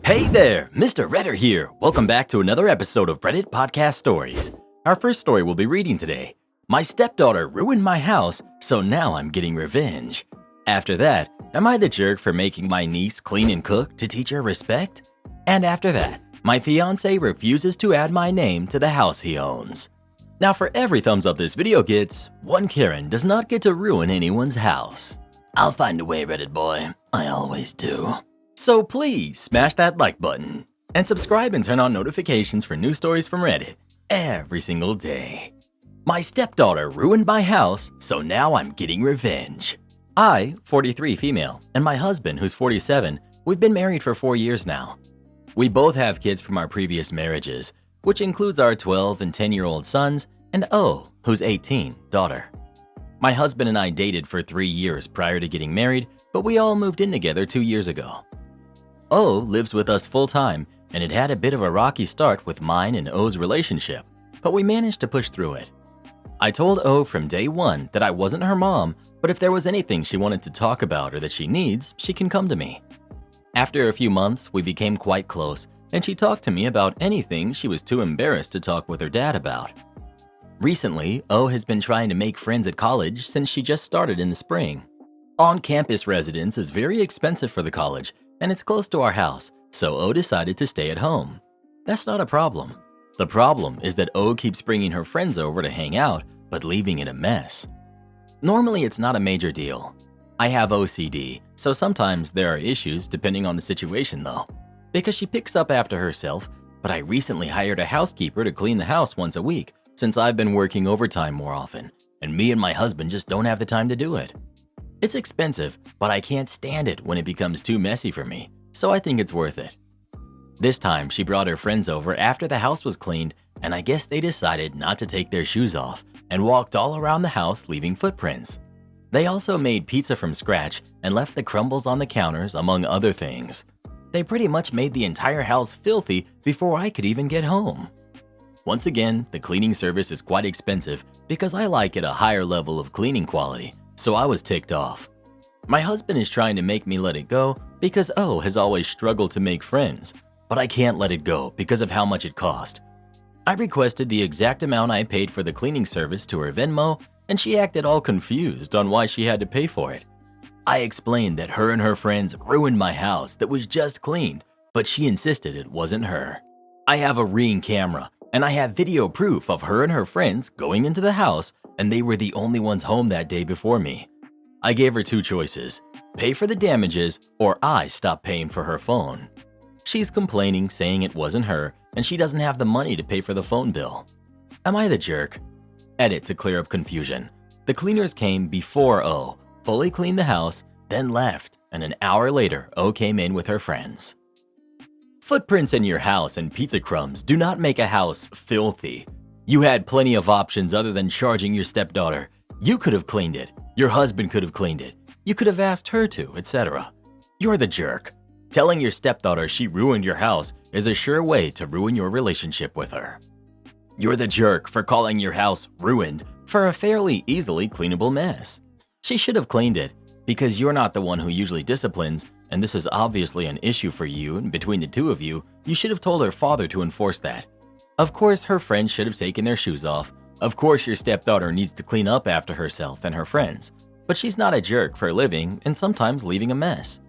Hey there, Mr. Redder here. Welcome back to another episode of Reddit Podcast Stories. Our first story we'll be reading today. My stepdaughter ruined my house, so now I'm getting revenge. After that, am I the jerk for making my niece clean and cook to teach her respect? And after that, my fiance refuses to add my name to the house he owns. Now for every thumbs up this video gets, one Karen does not get to ruin anyone's house. I'll find a way, Reddit boy. I always do. So please smash that like button and subscribe and turn on notifications for new stories from Reddit every single day. My stepdaughter ruined my house, so now I'm getting revenge. I, 43 female, and my husband, who's 47, we've been married for 4 years now. We both have kids from our previous marriages, which includes our 12 and 10-year-old sons and O, who's 18, daughter. My husband and I dated for 3 years prior to getting married, but we all moved in together 2 years ago. O lives with us full-time, and it had a bit of a rocky start with mine and O's relationship, but we managed to push through it. I told O from day one that I wasn't her mom, but if there was anything she wanted to talk about or that she needs, she can come to me. After a few months, we became quite close, and she talked to me about anything she was too embarrassed to talk with her dad about. Recently, O has been trying to make friends at college since she just started in the spring. On-campus residence is very expensive for the college, and it's close to our house, so O decided to stay at home. That's not a problem. The problem is that O keeps bringing her friends over to hang out, but leaving it a mess. Normally, it's not a major deal. I have OCD, so sometimes there are issues depending on the situation though, because she picks up after herself, but I recently hired a housekeeper to clean the house once a week since I've been working overtime more often, and me and my husband just don't have the time to do it. It's expensive, but I can't stand it when it becomes too messy for me, so I think it's worth it. This time, she brought her friends over after the house was cleaned, and I guess they decided not to take their shoes off and walked all around the house leaving footprints. They also made pizza from scratch and left the crumbles on the counters, among other things. They pretty much made the entire house filthy before I could even get home. Once again, the cleaning service is quite expensive because I like it a higher level of cleaning quality, so I was ticked off. My husband is trying to make me let it go because O has always struggled to make friends, but I can't let it go because of how much it cost. I requested the exact amount I paid for the cleaning service to her Venmo, and she acted all confused on why she had to pay for it. I explained that her and her friends ruined my house that was just cleaned, but she insisted it wasn't her. I have a Ring camera, and I have video proof of her and her friends going into the house, and they were the only ones home that day before me. I gave her two choices: pay for the damages or I stop paying for her phone. She's complaining, saying it wasn't her, and she doesn't have the money to pay for the phone bill. Am I the jerk? Edit to clear up confusion. The cleaners came before O, fully cleaned the house, then left, and an hour later, O came in with her friends. Footprints in your house and pizza crumbs do not make a house filthy. You had plenty of options other than charging your stepdaughter. You could have cleaned it. Your husband could have cleaned it. You could have asked her to, etc. You're the jerk. Telling your stepdaughter she ruined your house is a sure way to ruin your relationship with her. You're the jerk for calling your house ruined for a fairly easily cleanable mess. She should have cleaned it because you're not the one who usually disciplines, and this is obviously an issue for you, and between the two of you, you should have told her father to enforce that. Of course, her friends should have taken their shoes off. Of course, your stepdaughter needs to clean up after herself and her friends, but she's not a jerk for living and sometimes leaving a mess.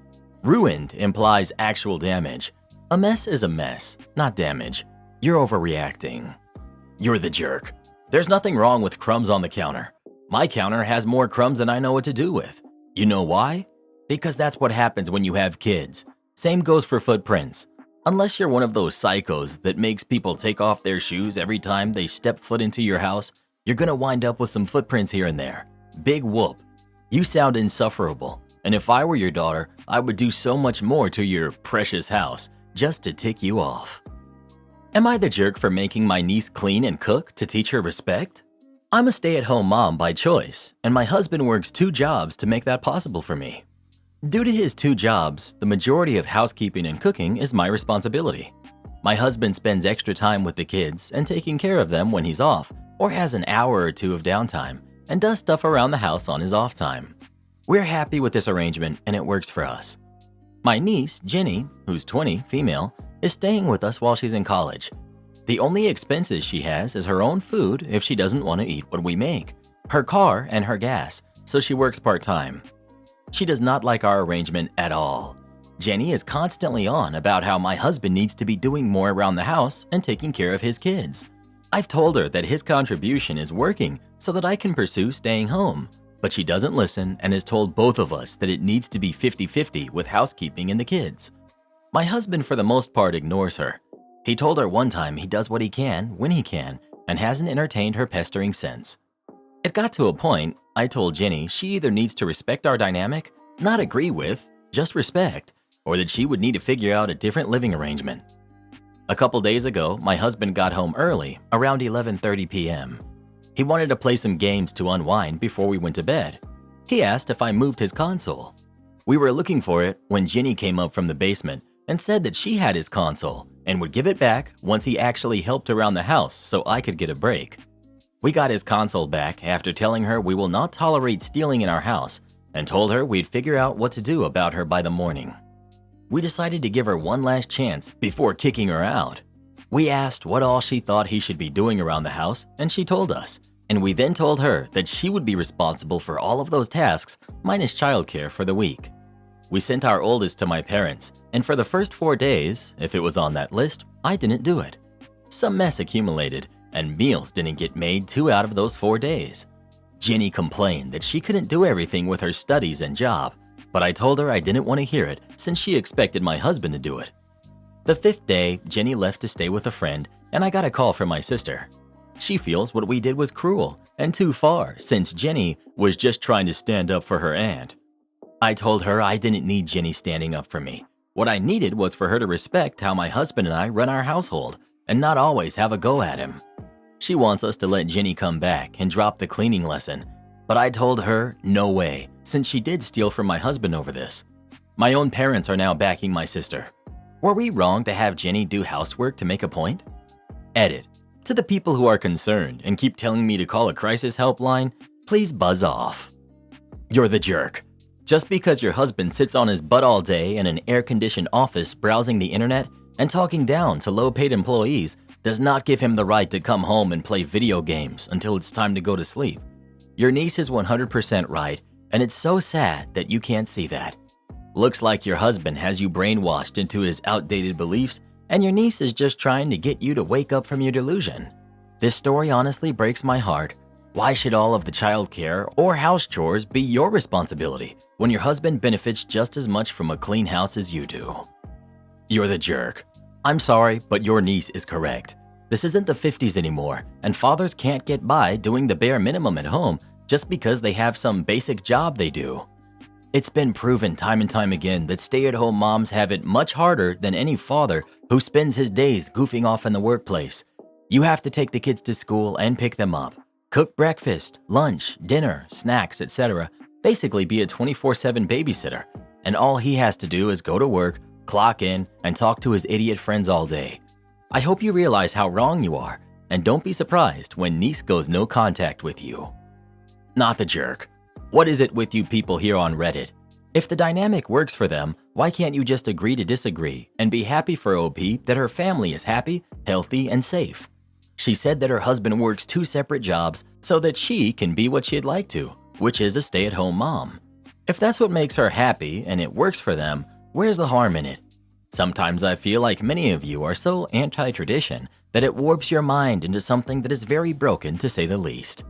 Ruined implies actual damage. A mess is a mess, not damage. You're overreacting. You're the jerk. There's nothing wrong with crumbs on the counter. My counter has more crumbs than I know what to do with. You know why? Because that's what happens when you have kids. Same goes for footprints. Unless you're one of those psychos that makes people take off their shoes every time they step foot into your house, you're gonna wind up with some footprints here and there. Big whoop. You sound insufferable, and if I were your daughter, I would do so much more to your precious house just to tick you off. Am I the jerk for making my niece clean and cook to teach her respect? I'm a stay-at-home mom by choice, and my husband works 2 jobs to make that possible for me. Due to his 2 jobs, the majority of housekeeping and cooking is my responsibility. My husband spends extra time with the kids and taking care of them when he's off or has an hour or 2 of downtime and does stuff around the house on his off time. We're happy with this arrangement and it works for us. My niece, Jenny, who's 20, female, is staying with us while she's in college. The only expenses she has is her own food if she doesn't want to eat what we make, her car, and her gas, so she works part-time. She does not like our arrangement at all. Jenny is constantly on about how my husband needs to be doing more around the house and taking care of his kids. I've told her that his contribution is working so that I can pursue staying home, but she doesn't listen and has told both of us that it needs to be 50-50 with housekeeping and the kids. My husband for the most part ignores her. He told her one time he does what he can when he can and hasn't entertained her pestering since. It got to a point I told Jenny she either needs to respect our dynamic, not agree with, just respect, or that she would need to figure out a different living arrangement. A couple days ago, my husband got home early, around 11:30 p.m. He wanted to play some games to unwind before we went to bed. He asked if I moved his console. We were looking for it when Jenny came up from the basement and said that she had his console and would give it back once he actually helped around the house so I could get a break. We got his console back after telling her we will not tolerate stealing in our house and told her we'd figure out what to do about her by the morning. We decided to give her one last chance before kicking her out. We asked what all she thought he should be doing around the house, and she told us. And we then told her that she would be responsible for all of those tasks, minus childcare for the week. We sent our oldest to my parents, and for the first 4 days, if it was on that list, I didn't do it. Some mess accumulated, and meals didn't get made 2 out of those 4 days. Jenny complained that she couldn't do everything with her studies and job, but I told her I didn't want to hear it since she expected my husband to do it. The 5th day, Jenny left to stay with a friend, and I got a call from my sister. She feels what we did was cruel and too far since Jenny was just trying to stand up for her aunt. I told her I didn't need Jenny standing up for me. What I needed was for her to respect how my husband and I run our household and not always have a go at him. She wants us to let Jenny come back and drop the cleaning lesson, but I told her no way since she did steal from my husband over this. My own parents are now backing my sister. Were we wrong to have Jenny do housework to make a point? Edit. To the people who are concerned and keep telling me to call a crisis helpline, please buzz off. You're the jerk. Just because your husband sits on his butt all day in an air-conditioned office browsing the internet and talking down to low-paid employees does not give him the right to come home and play video games until it's time to go to sleep. Your niece is 100% right, and it's so sad that you can't see that. Looks like your husband has you brainwashed into his outdated beliefs, and your niece is just trying to get you to wake up from your delusion. This story honestly breaks my heart. Why should all of the childcare or house chores be your responsibility when your husband benefits just as much from a clean house as you do? You're the jerk. I'm sorry, but your niece is correct. This isn't the 50s anymore, and fathers can't get by doing the bare minimum at home just because they have some basic job they do. It's been proven time and time again that stay-at-home moms have it much harder than any father who spends his days goofing off in the workplace. You have to take the kids to school and pick them up, cook breakfast, lunch, dinner, snacks, etc. Basically be a 24/7 babysitter, and all he has to do is go to work, clock in, and talk to his idiot friends all day. I hope you realize how wrong you are, and don't be surprised when niece goes no contact with you. Not the jerk. What is it with you people here on Reddit? If the dynamic works for them, why can't you just agree to disagree and be happy for OP that her family is happy, healthy, and safe? She said that her husband works 2 separate jobs so that she can be what she'd like to, which is a stay-at-home mom. If that's what makes her happy and it works for them, where's the harm in it? Sometimes I feel like many of you are so anti-tradition that it warps your mind into something that is very broken, to say the least.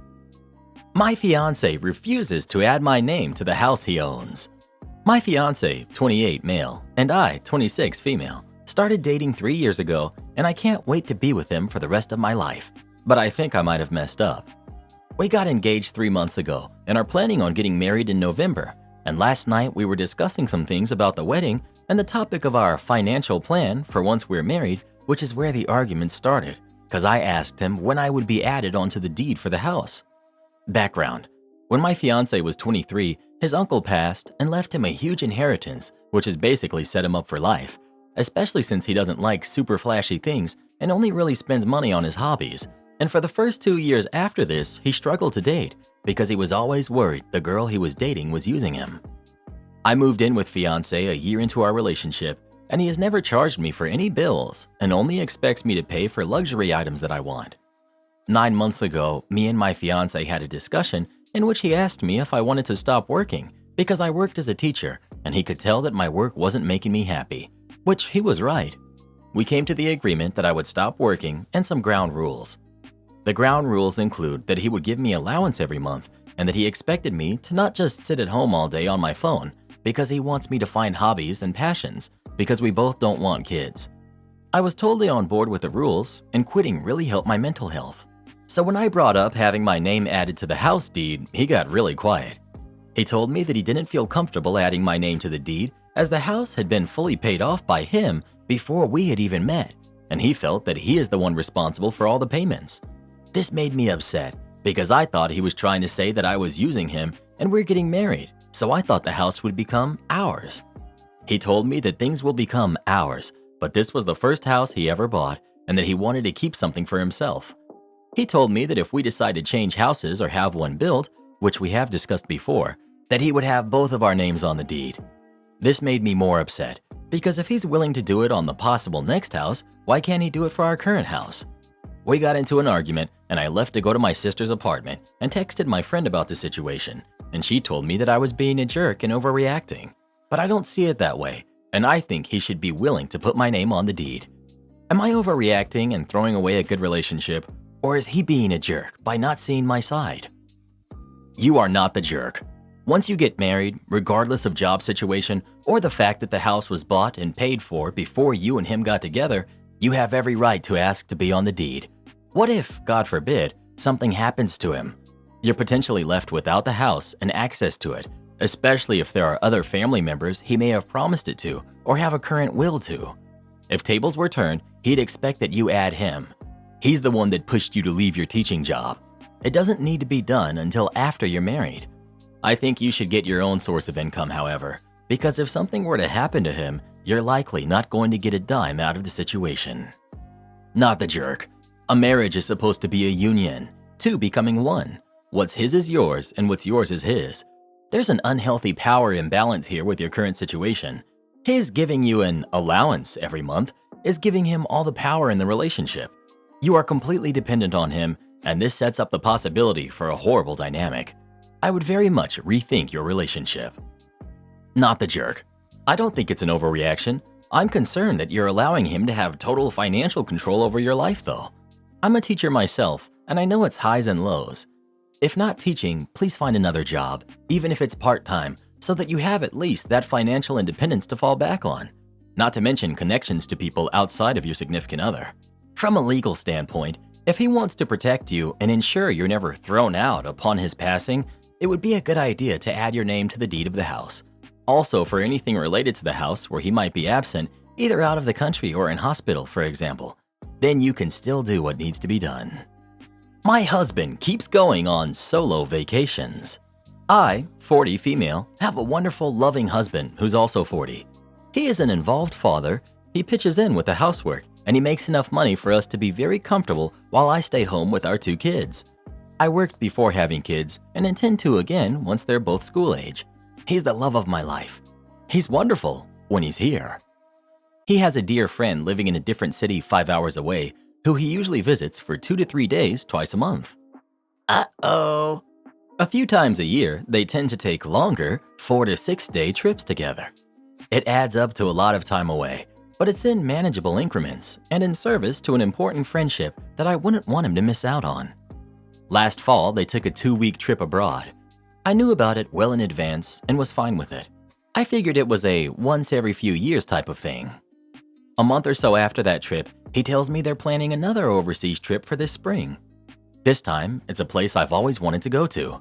My fiancé refuses to add my name to the house he owns. My fiancé, 28 male, and I, 26 female, started dating 3 years ago, and I can't wait to be with him for the rest of my life, but I think I might have messed up. We got engaged 3 months ago and are planning on getting married in November, and last night we were discussing some things about the wedding and the topic of our financial plan for once we're married, which is where the argument started, because I asked him when I would be added onto the deed for the house. Background. When my fiancé was 23, his uncle passed and left him a huge inheritance, which has basically set him up for life, especially since he doesn't like super flashy things and only really spends money on his hobbies. And for the first 2 years after this, he struggled to date because he was always worried the girl he was dating was using him. I moved in with fiancé a year into our relationship, and he has never charged me for any bills and only expects me to pay for luxury items that I want. 9 months ago, me and my fiancé had a discussion in which he asked me if I wanted to stop working because I worked as a teacher and he could tell that my work wasn't making me happy, which he was right. We came to the agreement that I would stop working and some ground rules. The ground rules include that he would give me allowance every month and that he expected me to not just sit at home all day on my phone because he wants me to find hobbies and passions because we both don't want kids. I was totally on board with the rules, and quitting really helped my mental health. So when I brought up having my name added to the house deed, he got really quiet. He told me that he didn't feel comfortable adding my name to the deed as the house had been fully paid off by him before we had even met, and he felt that he is the one responsible for all the payments. This made me upset because I thought he was trying to say that I was using him and we're getting married, so I thought the house would become ours. He told me that things will become ours, but this was the first house he ever bought and that he wanted to keep something for himself. He told me that if we decide to change houses or have one built, which we have discussed before, that he would have both of our names on the deed. This made me more upset, because if he's willing to do it on the possible next house, why can't he do it for our current house? We got into an argument, and I left to go to my sister's apartment and texted my friend about the situation, and she told me that I was being a jerk and overreacting. But I don't see it that way, and I think he should be willing to put my name on the deed. Am I overreacting and throwing away a good relationship? Or is he being a jerk by not seeing my side? You are not the jerk. Once you get married, regardless of job situation or the fact that the house was bought and paid for before you and him got together, you have every right to ask to be on the deed. What if, God forbid, something happens to him? You're potentially left without the house and access to it, especially if there are other family members he may have promised it to or have a current will to. If tables were turned, he'd expect that you add him. He's the one that pushed you to leave your teaching job. It doesn't need to be done until after you're married. I think you should get your own source of income, however, because if something were to happen to him, you're likely not going to get a dime out of the situation. Not the jerk. A marriage is supposed to be a union, two becoming one. What's his is yours, and what's yours is his. There's an unhealthy power imbalance here with your current situation. His giving you an allowance every month is giving him all the power in the relationship. You are completely dependent on him, and this sets up the possibility for a horrible dynamic. I would very much rethink your relationship. Not the jerk. I don't think it's an overreaction. I'm concerned that you're allowing him to have total financial control over your life, though. I'm a teacher myself, and I know it's highs and lows. If not teaching, please find another job, even if it's part-time, so that you have at least that financial independence to fall back on. Not to mention connections to people outside of your significant other. From a legal standpoint, if he wants to protect you and ensure you're never thrown out upon his passing, it would be a good idea to add your name to the deed of the house. Also, for anything related to the house where he might be absent, either out of the country or in hospital, for example, then you can still do what needs to be done. My husband keeps going on solo vacations. I, 40 female, have a wonderful, loving husband who's also 40. He is an involved father, he pitches in with the housework, and he makes enough money for us to be very comfortable while I stay home with our 2 kids. I worked before having kids and intend to again once they're both school age. He's the love of my life. He's wonderful when he's here. He has a dear friend living in a different city 5 hours away who he usually visits for 2 to 3 days twice a month. Uh-oh. A few times a year, they tend to take longer 4 to 6 day trips together. It adds up to a lot of time away, but it's in manageable increments and in service to an important friendship that I wouldn't want him to miss out on. Last fall, they took a 2-week trip abroad. I knew about it well in advance and was fine with it. I figured it was a once every few years type of thing. A month or so after that trip, he tells me they're planning another overseas trip for this spring. This time, it's a place I've always wanted to go to.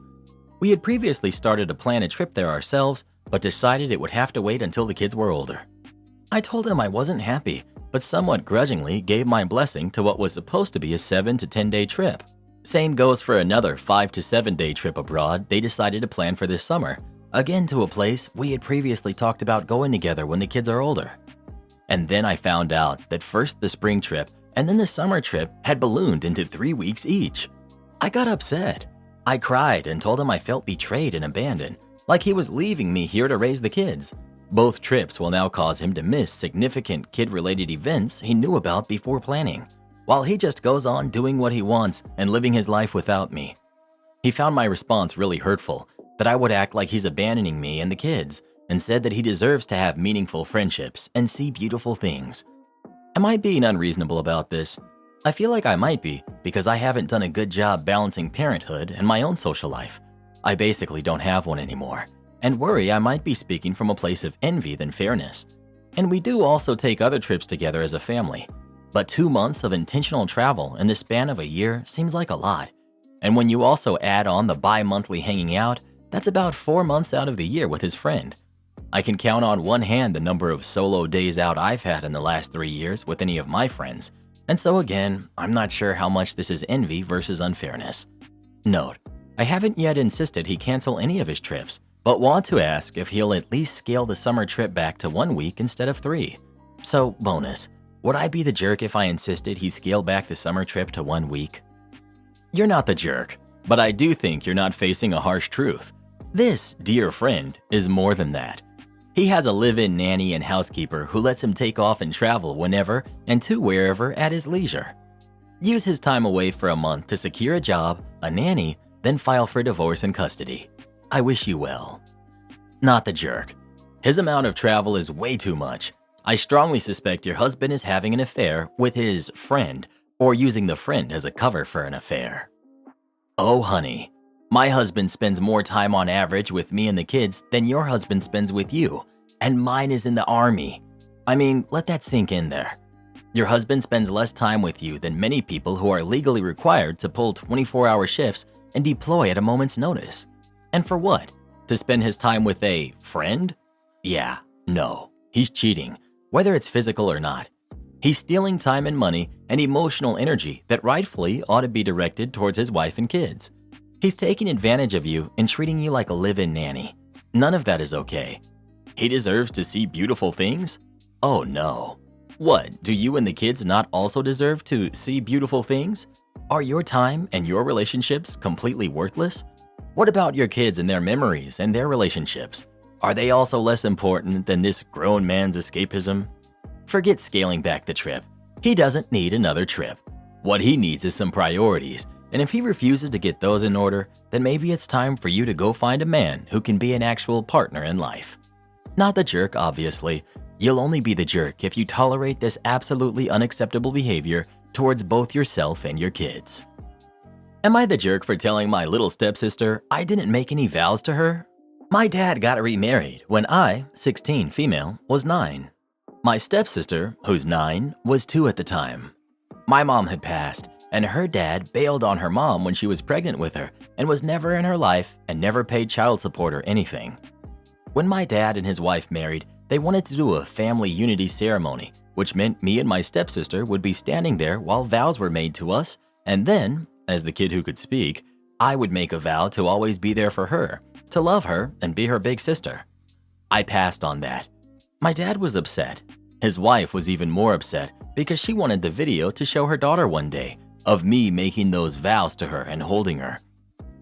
We had previously started to plan a trip there ourselves, but decided it would have to wait until the kids were older. I told him I wasn't happy, but somewhat grudgingly gave my blessing to what was supposed to be a 7 to 10 day trip. Same goes for another 5 to 7 day trip abroad they decided to plan for this summer, again to a place we had previously talked about going together when the kids are older. And then I found out that first the spring trip and then the summer trip had ballooned into 3 weeks each. I got upset. I cried and told him I felt betrayed and abandoned, like he was leaving me here to raise the kids. Both trips will now cause him to miss significant kid-related events he knew about before planning, while he just goes on doing what he wants and living his life without me. He found my response really hurtful, that I would act like he's abandoning me and the kids, and said that he deserves to have meaningful friendships and see beautiful things. Am I being unreasonable about this? I feel like I might be, because I haven't done a good job balancing parenthood and my own social life. I basically don't have one anymore, and worry I might be speaking from a place of envy than fairness. And we do also take other trips together as a family, but 2 months of intentional travel in the span of a year seems like a lot. And when you also add on the bi-monthly hanging out, that's about 4 months out of the year with his friend. I can count on one hand the number of solo days out I've had in the last 3 years with any of my friends, and so again, I'm not sure how much this is envy versus unfairness. Note, I haven't yet insisted he cancel any of his trips, but want to ask if he'll at least scale the summer trip back to 1 week instead of 3. So, bonus, would I be the jerk if I insisted he scale back the summer trip to 1 week? You're not the jerk, but I do think you're not facing a harsh truth. This, dear friend, is more than that. He has a live-in nanny and housekeeper who lets him take off and travel whenever and to wherever at his leisure. Use his time away for a month to secure a job, a nanny, then file for divorce and custody. I wish you well. Not the jerk. His amount of travel is way too much. I strongly suspect your husband is having an affair with his friend or using the friend as a cover for an affair. Oh, honey, my husband spends more time on average with me and the kids than your husband spends with you, and mine is in the army. I mean, let that sink in there. Your husband spends less time with you than many people who are legally required to pull 24-hour shifts and deploy at a moment's notice. And for what? To spend his time with a friend? Yeah, no, he's cheating, whether it's physical or not. He's stealing time and money and emotional energy that rightfully ought to be directed towards his wife and kids. He's taking advantage of you and treating you like a live-in nanny. None of that is okay. He deserves to see beautiful things? Oh no. What, do you and the kids not also deserve to see beautiful things? Are your time and your relationships completely worthless? What about your kids and their memories and their relationships? Are they also less important than this grown man's escapism? Forget scaling back the trip. He doesn't need another trip. What he needs is some priorities, and if he refuses to get those in order, then maybe it's time for you to go find a man who can be an actual partner in life. Not the jerk, obviously. You'll only be the jerk if you tolerate this absolutely unacceptable behavior towards both yourself and your kids. Am I the jerk for telling my little stepsister I didn't make any vows to her? My dad got remarried when I, 16 female, was 9. My stepsister, who's 9, was 2 at the time. My mom had passed, and her dad bailed on her mom when she was pregnant with her and was never in her life and never paid child support or anything. When my dad and his wife married, they wanted to do a family unity ceremony, which meant me and my stepsister would be standing there while vows were made to us, and then, as the kid who could speak, I would make a vow to always be there for her, to love her and be her big sister. I passed on that. My dad was upset. His wife was even more upset because she wanted the video to show her daughter one day of me making those vows to her and holding her.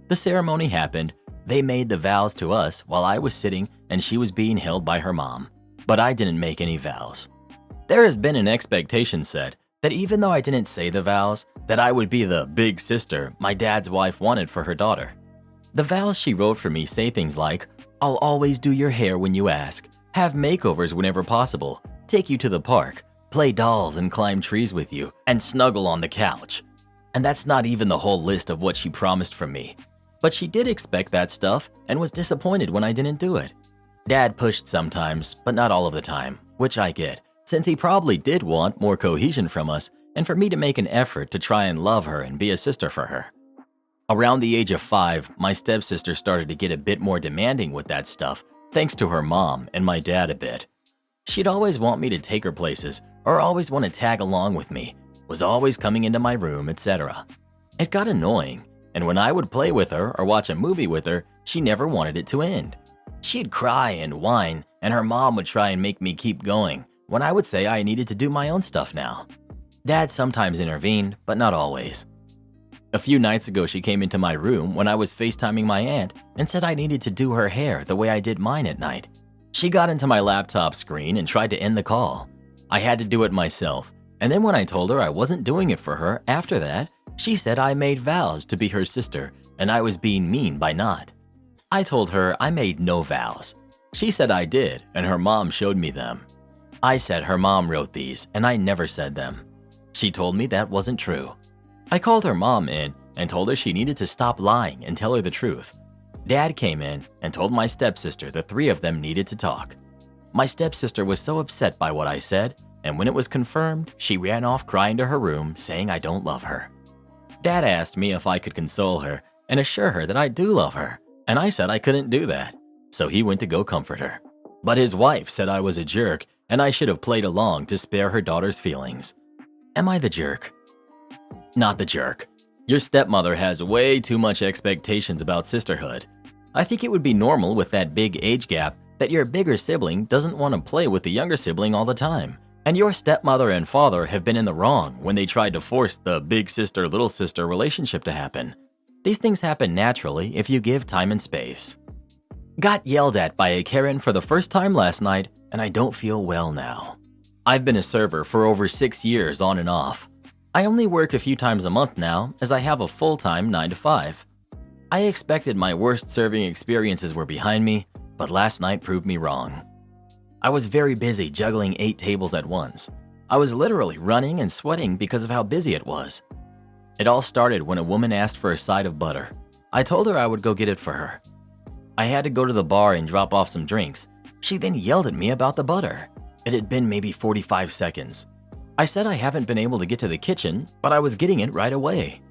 The ceremony happened. They made the vows to us while I was sitting and she was being held by her mom, but I didn't make any vows. There has been an expectation set that even though I didn't say the vows, that I would be the big sister my dad's wife wanted for her daughter. The vows she wrote for me say things like, I'll always do your hair when you ask, have makeovers whenever possible, take you to the park, play dolls and climb trees with you, and snuggle on the couch. And that's not even the whole list of what she promised from me. But she did expect that stuff and was disappointed when I didn't do it. Dad pushed sometimes, but not all of the time, which I get, since he probably did want more cohesion from us and for me to make an effort to try and love her and be a sister for her. Around the age of 5, my stepsister started to get a bit more demanding with that stuff, thanks to her mom and my dad a bit. She'd always want me to take her places or always want to tag along with me, was always coming into my room, etc. It got annoying, and when I would play with her or watch a movie with her, she never wanted it to end. She'd cry and whine, and her mom would try and make me keep going when I would say I needed to do my own stuff now. Dad sometimes intervened, but not always. A few nights ago, she came into my room when I was FaceTiming my aunt and said I needed to do her hair the way I did mine at night. She got into my laptop screen and tried to end the call. I had to do it myself, and then when I told her I wasn't doing it for her after that, she said I made vows to be her sister and I was being mean by not. I told her I made no vows. She said I did, and her mom showed me them. I said her mom wrote these, and I never said them. She told me that wasn't true. I called her mom in and told her she needed to stop lying and tell her the truth. Dad came in and told my stepsister the three of them needed to talk. My stepsister was so upset by what I said, and when it was confirmed, she ran off crying to her room saying I don't love her. Dad asked me if I could console her and assure her that I do love her, and I said I couldn't do that, so he went to go comfort her. But his wife said I was a jerk and I should have played along to spare her daughter's feelings. Am I the jerk? Not the jerk. Your stepmother has way too much expectations about sisterhood. I think it would be normal with that big age gap that your bigger sibling doesn't want to play with the younger sibling all the time. And your stepmother and father have been in the wrong when they tried to force the big sister, little sister relationship to happen. These things happen naturally if you give time and space. Got yelled at by a Karen for the first time last night, and I don't feel well now. I've been a server for over 6 years on and off. I only work a few times a month now as I have a full-time 9 to 5. I expected my worst serving experiences were behind me, but last night proved me wrong. I was very busy juggling 8 tables at once. I was literally running and sweating because of how busy it was. It all started when a woman asked for a side of butter. I told her I would go get it for her. I had to go to the bar and drop off some drinks. She then yelled at me about the butter. It had been maybe 45 seconds. I said I haven't been able to get to the kitchen, but I was getting it right away.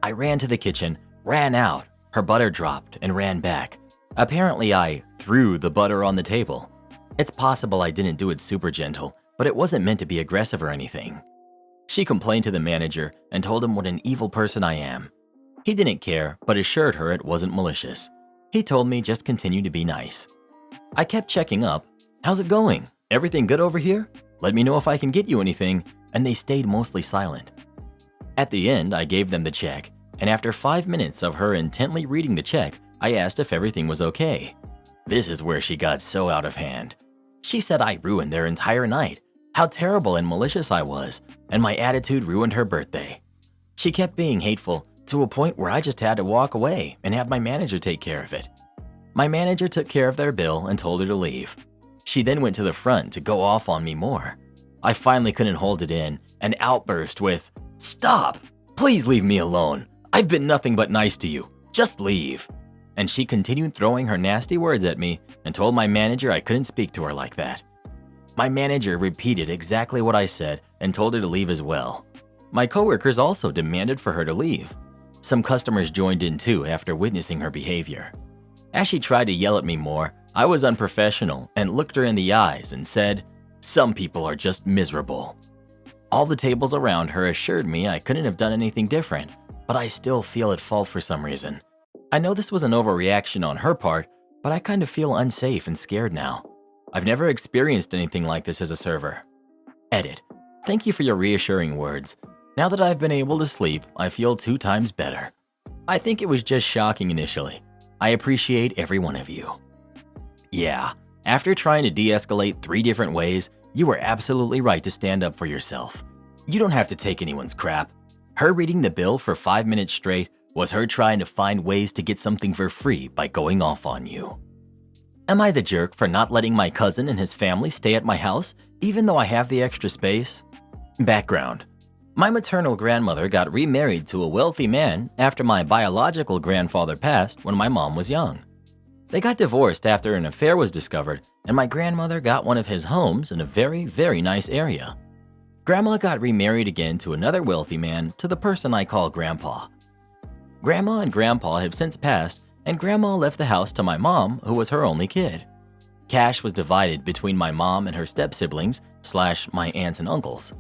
I ran to the kitchen, ran out, her butter dropped, and ran back. Apparently I threw the butter on the table. It's possible I didn't do it super gentle, but it wasn't meant to be aggressive or anything. She complained to the manager and told him what an evil person I am. He didn't care, but assured her it wasn't malicious. He told me just continue to be nice. I kept checking up. How's it going? Everything good over here? Let me know if I can get you anything, and they stayed mostly silent. At the end, I gave them the check, and after 5 minutes of her intently reading the check, I asked if everything was okay. This is where she got so out of hand. She said I ruined their entire night, how terrible and malicious I was, and my attitude ruined her birthday. She kept being hateful to a point where I just had to walk away and have my manager take care of it. My manager took care of their bill and told her to leave. She then went to the front to go off on me more. I finally couldn't hold it in and outburst with, "Stop! Please leave me alone. I've been nothing but nice to you. Just leave." And she continued throwing her nasty words at me and told my manager I couldn't speak to her like that. My manager repeated exactly what I said and told her to leave as well. My coworkers also demanded for her to leave. Some customers joined in too after witnessing her behavior. As she tried to yell at me more, I was unprofessional and looked her in the eyes and said, "Some people are just miserable." All the tables around her assured me I couldn't have done anything different, but I still feel at fault for some reason. I know this was an overreaction on her part, but I kind of feel unsafe and scared now. I've never experienced anything like this as a server. Edit. Thank you for your reassuring words. Now that I've been able to sleep, I feel 2 times better. I think it was just shocking initially. I appreciate every one of you. Yeah, after trying to de-escalate 3 different ways, you were absolutely right to stand up for yourself. You don't have to take anyone's crap. Her reading the bill for 5 minutes straight was her trying to find ways to get something for free by going off on you. Am I the jerk for not letting my cousin and his family stay at my house, even though I have the extra space? Background. My maternal grandmother got remarried to a wealthy man after my biological grandfather passed when my mom was young. They got divorced after an affair was discovered, and my grandmother got one of his homes in a very, very nice area. Grandma got remarried again to another wealthy man, to the person I call Grandpa. Grandma and Grandpa have since passed, and Grandma left the house to my mom, who was her only kid. Cash was divided between my mom and her step-siblings / my aunts and uncles.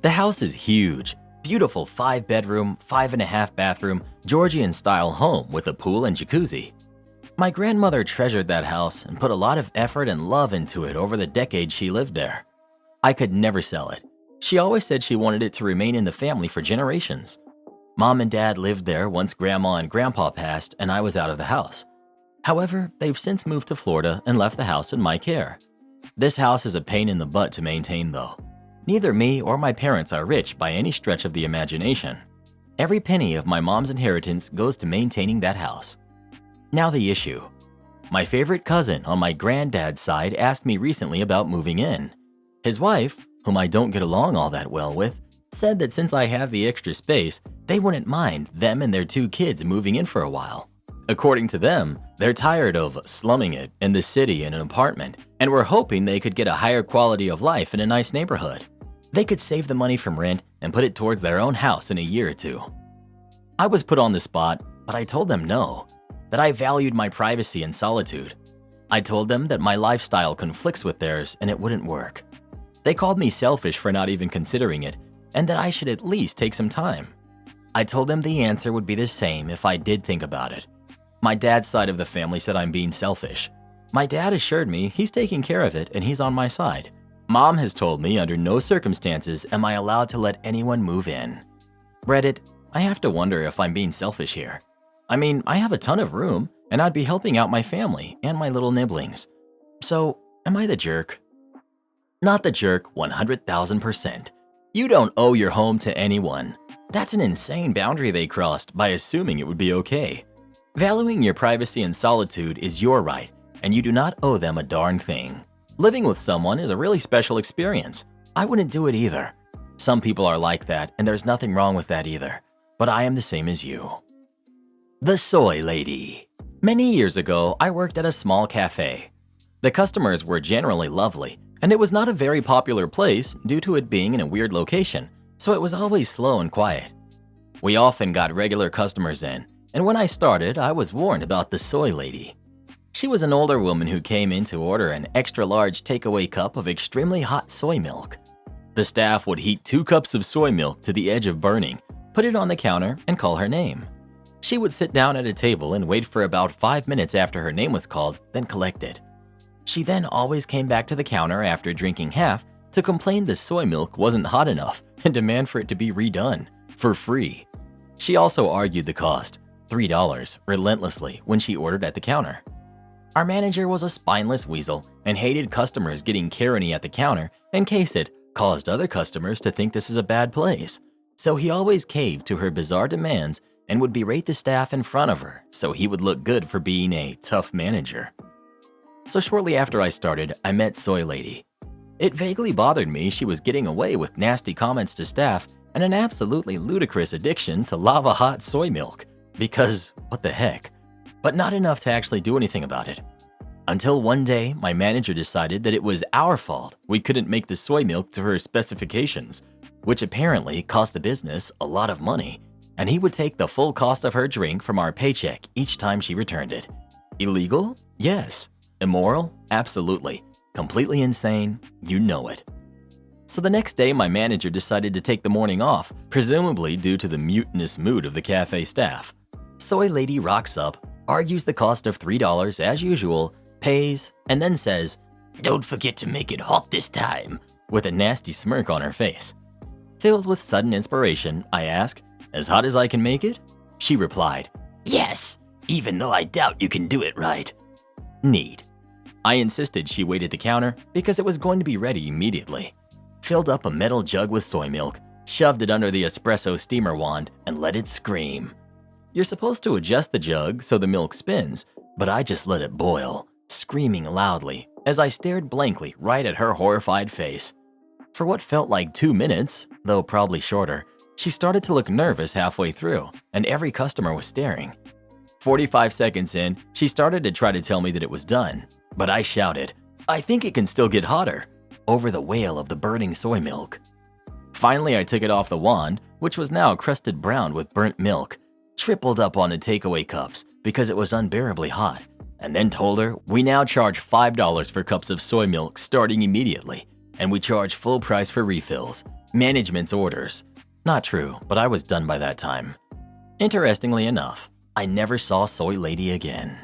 The house is huge, beautiful 5-bedroom, 5.5-bathroom, Georgian-style home with a pool and jacuzzi. My grandmother treasured that house and put a lot of effort and love into it over the decades she lived there. I could never sell it. She always said she wanted it to remain in the family for generations. Mom and Dad lived there once Grandma and Grandpa passed and I was out of the house. However, they've since moved to Florida and left the house in my care. This house is a pain in the butt to maintain though. Neither me or my parents are rich by any stretch of the imagination. Every penny of my mom's inheritance goes to maintaining that house. Now the issue. My favorite cousin on my granddad's side asked me recently about moving in. His wife, whom I don't get along all that well with, said that since I have the extra space, they wouldn't mind them and their 2 kids moving in for a while. According to them, they're tired of slumming it in the city in an apartment and were hoping they could get a higher quality of life in a nice neighborhood. They could save the money from rent and put it towards their own house in a year or 2. I was put on the spot, but I told them no, that I valued my privacy and solitude. I told them that my lifestyle conflicts with theirs and it wouldn't work. They called me selfish for not even considering it and that I should at least take some time. I told them the answer would be the same if I did think about it. My dad's side of the family said I'm being selfish. My dad assured me he's taking care of it and he's on my side. Mom has told me under no circumstances am I allowed to let anyone move in. Reddit, I have to wonder if I'm being selfish here. I mean, I have a ton of room and I'd be helping out my family and my little nibblings. So, am I the jerk? Not the jerk 100,000%. You don't owe your home to anyone. That's an insane boundary they crossed by assuming it would be okay. Valuing your privacy and solitude is your right, and you do not owe them a darn thing. Living with someone is a really special experience. I wouldn't do it either. Some people are like that, and there's nothing wrong with that either. But I am the same as you. The Soy Lady. Many years ago, I worked at a small cafe. The customers were generally lovely, and it was not a very popular place due to it being in a weird location, so it was always slow and quiet. We often got regular customers in, and when I started, I was warned about the Soy Lady. She was an older woman who came in to order an extra-large takeaway cup of extremely hot soy milk. The staff would heat 2 cups of soy milk to the edge of burning, put it on the counter, and call her name. She would sit down at a table and wait for about 5 minutes after her name was called, then collect it. She then always came back to the counter after drinking half to complain the soy milk wasn't hot enough and demand for it to be redone, for free. She also argued the cost, $3, relentlessly when she ordered at the counter. Our manager was a spineless weasel and hated customers getting Karen-y at the counter in case it caused other customers to think this is a bad place. So he always caved to her bizarre demands and would berate the staff in front of her so he would look good for being a tough manager. So shortly after I started, I met Soy Lady. It vaguely bothered me she was getting away with nasty comments to staff and an absolutely ludicrous addiction to lava-hot soy milk. Because, what the heck? But not enough to actually do anything about it. Until one day, my manager decided that it was our fault we couldn't make the soy milk to her specifications, which apparently cost the business a lot of money, and he would take the full cost of her drink from our paycheck each time she returned it. Illegal? Yes. Immoral? Absolutely. Completely insane? You know it. So the next day, my manager decided to take the morning off, presumably due to the mutinous mood of the cafe staff. Soy Lady rocks up, argues the cost of $3 as usual, pays, and then says, "Don't forget to make it hot this time," with a nasty smirk on her face. Filled with sudden inspiration, I ask, "As hot as I can make it?" She replied, "Yes, even though I doubt you can do it right." Neat. I insisted she wait at the counter because it was going to be ready immediately. Filled up a metal jug with soy milk, shoved it under the espresso steamer wand, and let it scream. You're supposed to adjust the jug so the milk spins, but I just let it boil, screaming loudly as I stared blankly right at her horrified face. For what felt like 2 minutes, though probably shorter, she started to look nervous halfway through, and every customer was staring. 45 seconds in, she started to try to tell me that it was done, but I shouted, "I think it can still get hotter," over the wail of the burning soy milk. Finally, I took it off the wand, which was now crusted brown with burnt milk, tripled up on the takeaway cups because it was unbearably hot, and then told her we now charge $5 for cups of soy milk starting immediately, and we charge full price for refills, management's orders. Not true, but I was done by that time. Interestingly enough, I never saw Soy Lady again.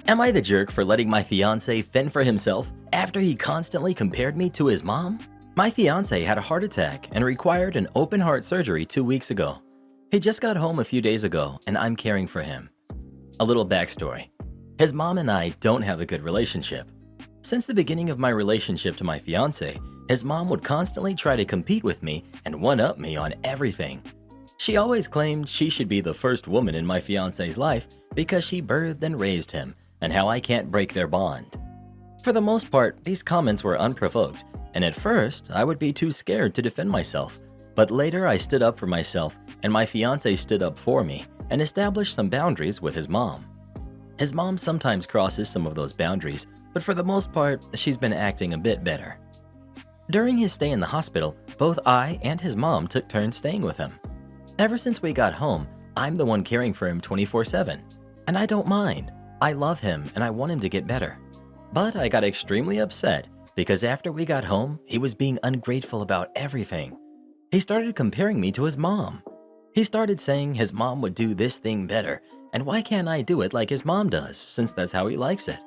Am I the jerk for letting my fiancé fend for himself after he constantly compared me to his mom? My fiancé had a heart attack and required an open heart surgery 2 weeks ago. He just got home a few days ago and I'm caring for him. A little backstory. His mom and I don't have a good relationship. Since the beginning of my relationship to my fiance, his mom would constantly try to compete with me and one-up me on everything. She always claimed she should be the first woman in my fiance's life because she birthed and raised him, and how I can't break their bond. For the most part, these comments were unprovoked, and at first, I would be too scared to defend myself. But later I stood up for myself, and my fiance stood up for me and established some boundaries with his mom. His mom sometimes crosses some of those boundaries, but for the most part, she's been acting a bit better. During his stay in the hospital, both I and his mom took turns staying with him. Ever since we got home, I'm the one caring for him 24/7. And I don't mind. I love him and I want him to get better. But I got extremely upset because after we got home, he was being ungrateful about everything. He started comparing me to his mom. He started saying his mom would do this thing better, and why can't I do it like his mom does, since that's how he likes it?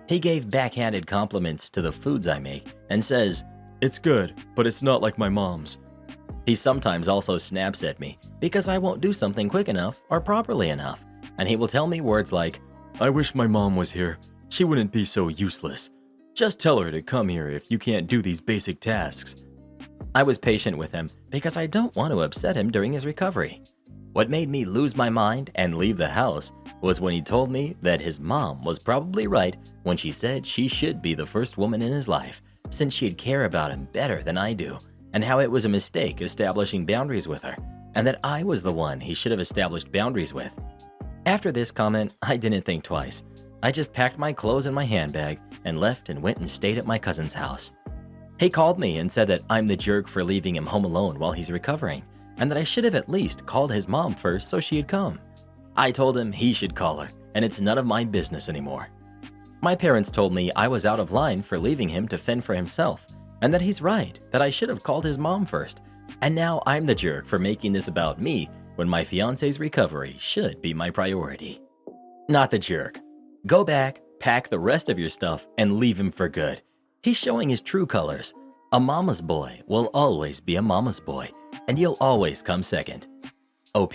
He gave backhanded compliments to the foods I make and says, "It's good, but it's not like my mom's." He sometimes also snaps at me because I won't do something quick enough or properly enough, and he will tell me words like, "I wish my mom was here. She wouldn't be so useless. Just tell her to come here if you can't do these basic tasks." I was patient with him because I don't want to upset him during his recovery. What made me lose my mind and leave the house was when he told me that his mom was probably right when she said she should be the first woman in his life since she'd care about him better than I do, and how it was a mistake establishing boundaries with her, and that I was the one he should have established boundaries with. After this comment, I didn't think twice. I just packed my clothes in my handbag and left and went and stayed at my cousin's house. He called me and said that I'm the jerk for leaving him home alone while he's recovering, and that I should have at least called his mom first so she'd come. I told him he should call her, and it's none of my business anymore. My parents told me I was out of line for leaving him to fend for himself, and that he's right, that I should have called his mom first. And now I'm the jerk for making this about me when my fiance's recovery should be my priority. Not the jerk. Go back, pack the rest of your stuff, and leave him for good. He's showing his true colors. A mama's boy will always be a mama's boy, and you'll always come second. OP.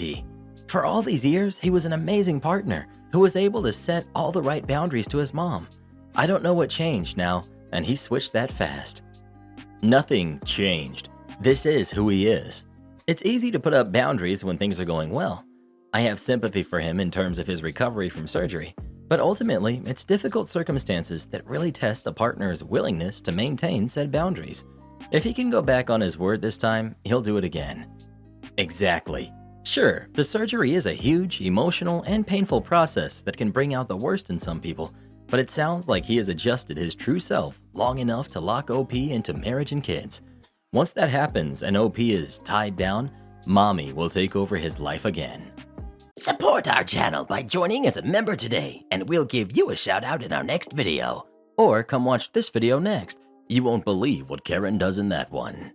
For all these years, he was an amazing partner who was able to set all the right boundaries to his mom. I don't know what changed now, and he switched that fast. Nothing changed. This is who he is. It's easy to put up boundaries when things are going well. I have sympathy for him in terms of his recovery from surgery, but ultimately, it's difficult circumstances that really test a partner's willingness to maintain said boundaries. If he can go back on his word this time, he'll do it again. Exactly. Sure, the surgery is a huge, emotional, and painful process that can bring out the worst in some people, but it sounds like he has adjusted his true self long enough to lock OP into marriage and kids. Once that happens and OP is tied down, Mommy will take over his life again. Support our channel by joining as a member today, and we'll give you a shout out in our next video. Or come watch this video next. You won't believe what Karen does in that one.